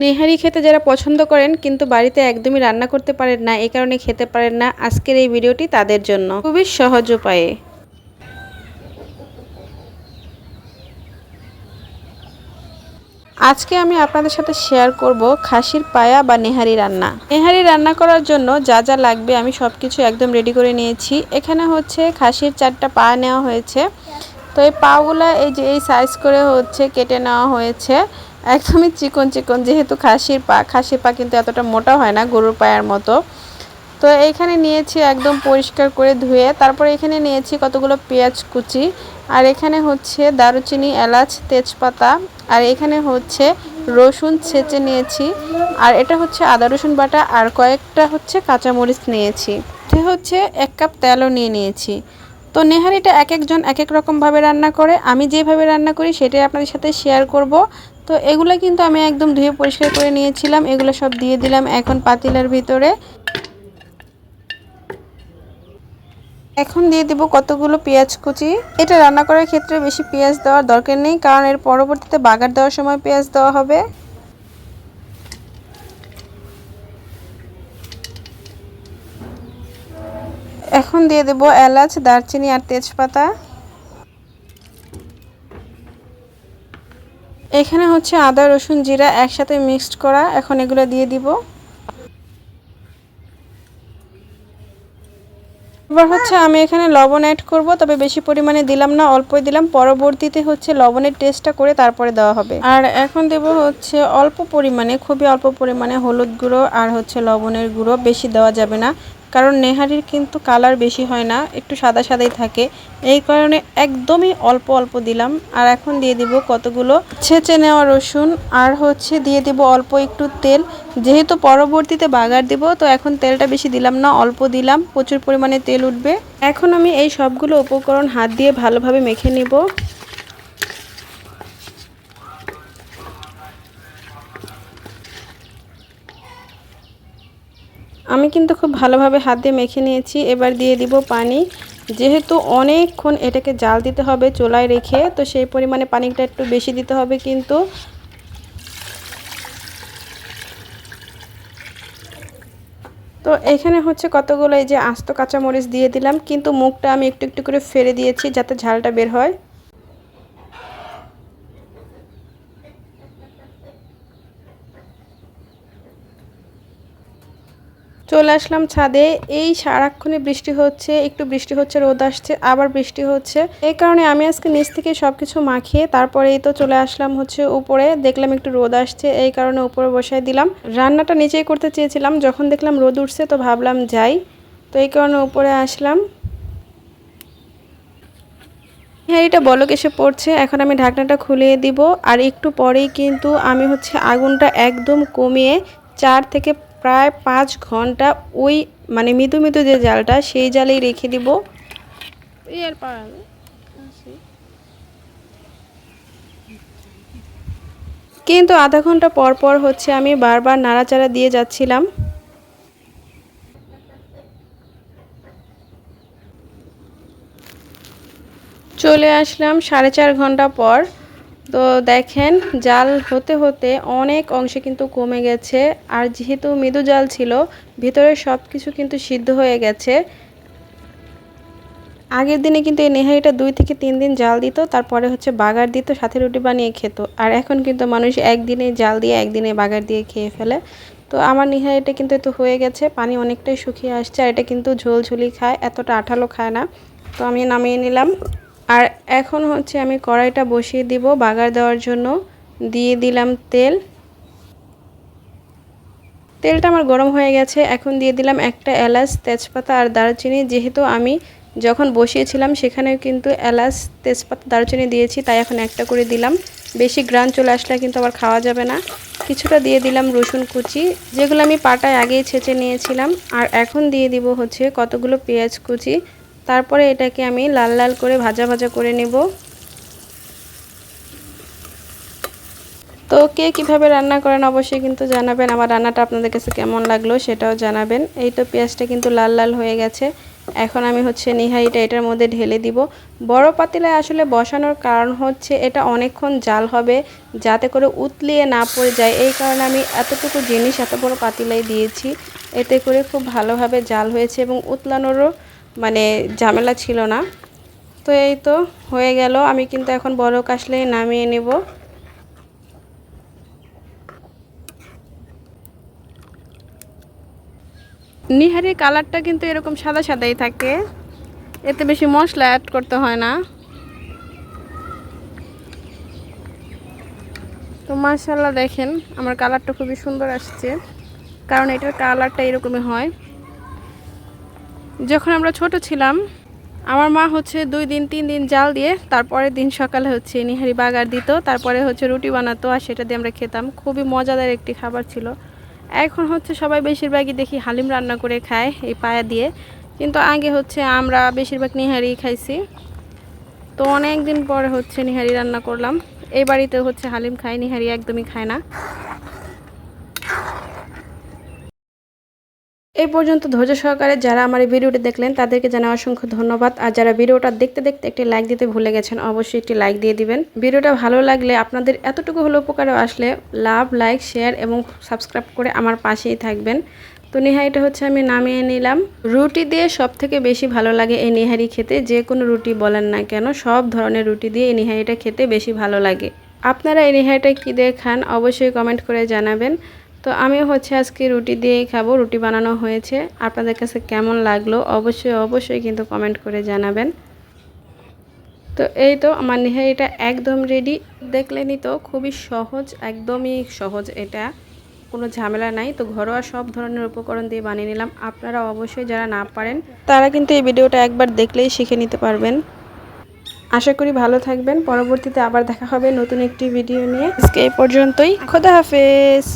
নেহারি খেতে যারা পছন্দ করেন কিন্তু বাড়িতে একদমই রান্না করতে পারেন না, এই কারণে খেতে পারেন না, আজকের এই ভিডিওটি তাদের জন্য খুবই সহজ উপায়ে। আজকে আমি আপনাদের সাথে শেয়ার করব খাসির পায়া বা নেহারি রান্না। নেহারি রান্না করার জন্য যা যা লাগবে আমি সব কিছু একদম রেডি করে নিয়েছি। এখানে হচ্ছে খাসির 4টা পা নেওয়া হয়েছে। তো এই পাগুলা এই যে এই সাইজ করে হচ্ছে কেটে নেওয়া হয়েছে, একদমই চিকন চিকন, যেহেতু খাসির পা কিন্তু এতটা মোটা হয় না গরুর পায়ের মতো। তো এইখানে নিয়েছি একদম পরিষ্কার করে ধুয়ে। তারপর এখানে নিয়েছি কতগুলো পেঁয়াজ কুচি, আর এখানে হচ্ছে দারুচিনি, এলাচ, তেজপাতা, আর এখানে হচ্ছে রসুন ছেঁচে নিয়েছি, আর এটা হচ্ছে আদা রসুন বাটা, আর কয়েকটা হচ্ছে কাঁচামরিচ নিয়েছি। হচ্ছে 1 কাপ তেলও নিয়ে নিয়েছি। তো নেহারিটা এক একজন এক এক রকমভাবে রান্না করে, আমি যেভাবে রান্না করি সেটাই আপনাদের সাথে শেয়ার করব। তো এগুলো কিন্তু আমি একদম ধুয়ে পরিষ্কার করে নিয়েছিলাম, এগুলো সব দিয়ে দিলাম এখন পাতিলার ভিতরে। এখন দিয়ে দেব কতগুলো পেঁয়াজ কুচি। এটা রান্না করার ক্ষেত্রে বেশি পেঁয়াজ দেওয়ার দরকার নেই, কারণ এর পরবর্তীতে বাগার দেওয়ার সময় পেঁয়াজ দেওয়া হবে। এখন দিয়ে দেব এলাচ, দারচিনি আর তেজপাতা। এখানে হচ্ছে আদা রসুন জিরা একসাথে মিক্সড করা, এখন এগুলো দিয়ে দিব। এবার হচ্ছে আমি এখানে লবণ অ্যাড করব, তবে বেশি পরিমাণে দিলাম না, অল্পই দিলাম। পরবর্তীতে হচ্ছে লবণের টেস্টটা করে তারপরে দেওয়া হবে। আর এখন দেব হচ্ছে অল্প পরিমাণে, খুবই অল্প পরিমাণে হলুদ গুঁড়ো আর হচ্ছে লবণের গুঁড়ো, বেশি দেওয়া যাবে না, কারণ নেহারির কিন্তু কালার বেশি হয় না, একটু সাদা সাদাই থাকে, এই কারণে একদমই অল্প অল্প দিলাম। আর এখন দিয়ে দিব কতগুলো ছেঁচে নেওয়া রসুন, আর হচ্ছে দিয়ে দিব অল্প একটু তেল, যেহেতু পরবর্তীতে বাগার দিব, তো এখন তেলটা বেশি দিলাম না, অল্প দিলাম, প্রচুর পরিমাণে তেল উঠবে। এখন আমি এই সবগুলো উপকরণ হাত দিয়ে ভালোভাবে মেখে নিব। আমি কিন্তু খুব ভালোভাবে হাত দিয়ে মেখে নিয়েছি। এবার দিয়ে দিব পানি, যেহেতু অনেকক্ষণ এটাকে জাল দিতে হবে চুলায় রেখে, তো সেই পরিমাণে পানিটা একটু বেশি দিতে হবে কিন্তু। তো এখানে হচ্ছে কতগুলো এই যে আস্ত কাঁচামরিচ দিয়ে দিলাম, কিন্তু মুখটা আমি একটু একটু করে ফেলে দিয়েছি যাতে ঝালটা বের হয়। চলে আসলাম ছাদে। এই সারাক্ষণে বৃষ্টি হচ্ছে, একটু বৃষ্টি হচ্ছে, রোদ আসছে, আবার বৃষ্টি হচ্ছে, এই কারণে আমি আজকে নিচ থেকে সবকিছু মাখিয়ে তারপরেই তো চলে আসলাম হচ্ছে উপরে। দেখলাম একটু রোদ আসছে, এই কারণে উপরে বসাই দিলাম। রান্নাটা নিচেই করতে চেয়েছিলাম, যখন দেখলাম রোদ উঠছে তো ভাবলাম যাই, তো এই কারণে উপরে আসলাম। হ্যাঁ, এটা বলক এসে পড়ছে, এখন আমি ঢাকনাটা খুলিয়ে দিব। আর একটু পরেই কিন্তু আমি হচ্ছে আগুনটা একদম কমিয়ে 4 থেকে প্রায় 5 ঘন্টা ওই মানে মৃদু মৃদু যে জালটা সেই জালেই রেখে দিব। কিন্তু আধা ঘন্টা পর পর হচ্ছে আমি বারবার নাড়াচাড়া দিয়ে যাচ্ছিলাম। চলে আসলাম 4.5 ঘন্টা পর। তো দেখেন জাল হতে হতে অনেক অংশে কিন্তু কমে গেছে, আর যেহেতু মৃদু জাল ছিল ভিতরে সব কিছু কিন্তু সিদ্ধ হয়ে গেছে। আগের দিনে কিন্তু এই নেহারিটা 2 থেকে 3 দিন জাল দিত, তারপরে হচ্ছে বাগার দিত, সাথে রুটি বানিয়ে খেত। আর এখন কিন্তু মানুষ একদিনে জাল দিয়ে একদিনে বাগার দিয়ে খেয়ে ফেলে। তো আমার নেহারিটা কিন্তু তো হয়ে গেছে, পানি অনেকটাই শুকিয়ে আসছে, আর এটা কিন্তু ঝোলঝুলি খায়, এতটা আঠালো খায় না। তো আমি নামিয়ে নিলাম। আর এখন হচ্ছে আমি কড়াইটা বসিয়ে দিব বাগার দেওয়ার জন্য। দিয়ে দিলাম তেল। তেলটা আমার গরম হয়ে গেছে, এখন দিয়ে দিলাম একটা এলাচ, তেজপাতা আর দারুচিনি। যেহেতু আমি যখন বসিয়েছিলাম সেখানেও কিন্তু এলাচ, তেজপাতা, দারুচিনি দিয়েছি, তাই এখন একটা করে দিলাম। বেশি গ্রান চলে আসলে কিন্তু আবার খাওয়া যাবে না। কিছুটা দিয়ে দিলাম রসুন কুচি, যেগুলো আমি পাটায় আগেই ছেঁচে নিয়েছিলাম। আর এখন দিয়ে দিব হচ্ছে কতগুলো পেঁয়াজ কুচি। তারপরে এটাকে আমি লাল লাল করে ভাজা ভাজা করে নেব। তো কে কীভাবে রান্না করেন অবশ্যই কিন্তু জানাবেন, আমার রান্নাটা আপনাদের কাছে কেমন লাগলো সেটাও জানাবেন। এই তো পেঁয়াজটা কিন্তু লাল লাল হয়ে গেছে, এখন আমি হচ্ছে নিহারিটা এটার মধ্যে ঢেলে দিব। বড় পাতিলায় আসলে বসানোর কারণ হচ্ছে এটা অনেকক্ষণ জাল হবে, যাতে করে উতলিয়ে না পড়ে যায়। এই কারণে আমি এতটুকু জিনিস এত বড় পাতিলায় দিয়েছি। এতে করে খুব ভালোভাবে জাল হয়েছে এবং উতলানোরও মানে ঝামেলা ছিল না। তো এই তো হয়ে গেল। আমি কিন্তু এখন বড় কাশলে নামিয়ে নেব। নিহারির কালারটা কিন্তু এরকম সাদা সাদাই থাকে, এতে বেশি মশলা অ্যাড করতে হয় না। তো মাশাআল্লাহ দেখেন আমার কালারটা খুবই সুন্দর আসছে, কারণ এটার কালারটা এরকমই হয়। যখন আমরা ছোট ছিলাম আমার মা হচ্ছে 2 দিন 3 দিন জাল দিয়ে তারপরের দিন সকালে হচ্ছে নিহারি বাগার দিত, তারপরে হচ্ছে রুটি বানাতো আর সেটা দিয়ে আমরা খেতাম। খুবই মজাদার একটি খাবার ছিল। এখন হচ্ছে সবাই বেশিরভাগই দেখি হালিম রান্না করে খায় এই পায়া দিয়ে, কিন্তু আগে হচ্ছে আমরা বেশিরভাগ নিহারি খাইছি। তো অনেক দিন পরে হচ্ছে নিহারি রান্না করলাম। এই বাড়িতে হচ্ছে হালিম খায়, নিহারি একদমই খায় না। এই পর্যন্ত ধৈর্য সহকারে যারা আমার এই ভিডিওটি দেখলেন তাদেরকে জানাই অসংখ্য ধন্যবাদ। আর যারা ভিডিওটা দেখতে দেখতে একটি লাইক দিতে ভুলে গেছেন অবশ্যই একটি লাইক দিয়ে দিবেন। ভিডিওটা ভালো লাগলে আপনাদের এতটুকু হলো উপকারে আসলে লাভ, লাইক, শেয়ার এবং সাবস্ক্রাইব করে আমার পাশেই থাকবেন। তো নিহারিটা হচ্ছে আমি নামিয়ে নিলাম। রুটি দিয়ে সব থেকে বেশি ভালো লাগে এই নিহারি খেতে। যে কোনো রুটি বলেন না কেন, সব ধরনের রুটি দিয়ে এই নিহারিটা খেতে বেশি ভালো লাগে। আপনারা এই নিহারিটা কী দিয়ে খান অবশ্যই কমেন্ট করে জানাবেন। তো আমি হচ্ছে আজকে রুটি দিয়েই খাবো। রুটি বানানো হয়েছে, আপনাদের কাছে কেমন লাগলো অবশ্যই কিন্তু কমেন্ট করে জানাবেন। তো এই তো আমার নিহারিটা একদম রেডি। দেখলেনই তো খুবই সহজ, একদমই সহজ, এটা কোনো ঝামেলা নাই। তো ঘরোয়া সব ধরনের উপকরণ দিয়ে বানিয়ে নিলাম। আপনারা অবশ্যই যারা না পারেন তারা কিন্তু এই ভিডিওটা একবার দেখলেই শিখে নিতে পারবেন। আশা করি ভালো থাকবেন। পরবর্তীতে আবার দেখা হবে নতুন একটি ভিডিও নিয়ে। আজকে এই পর্যন্তই। খোদা হাফেজ।